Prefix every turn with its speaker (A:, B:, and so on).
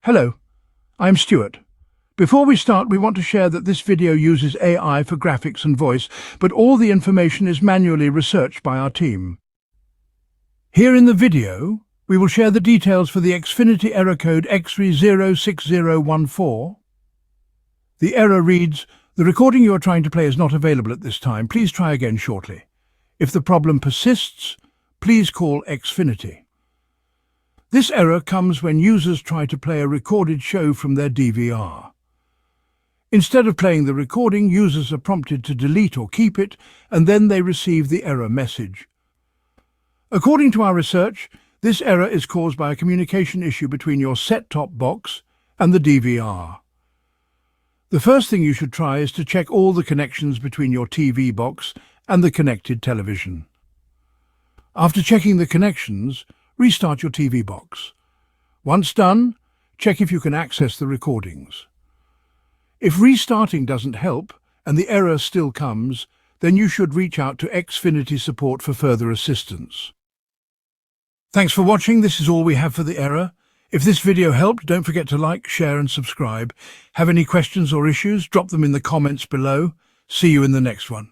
A: Hello, I'm Stuart. Before we start, we want to share that this video uses AI for graphics and voice, but all the information is manually researched by our team. Here in the video, we will share the details for the Xfinity error code Xre-06014. The error reads, "The recording you are trying to play is not available at this time. Please try again shortly. If the problem persists, please call Xfinity." This error comes when users try to play a recorded show from their DVR. Instead of playing the recording, users are prompted to delete or keep it, and then they receive the error message. According to our research, this error is caused by a communication issue between your set-top box and the DVR. The first thing you should try is to check all the connections between your TV box and the connected television. After checking the connections, restart your TV box. Once done, check if you can access the recordings. If restarting doesn't help and the error still comes, then you should reach out to Xfinity support for further assistance. Thanks for watching. This is all we have for the error. If this video helped, don't forget to like, share and subscribe. Have any questions or issues? Drop them in the comments below. See you in the next one.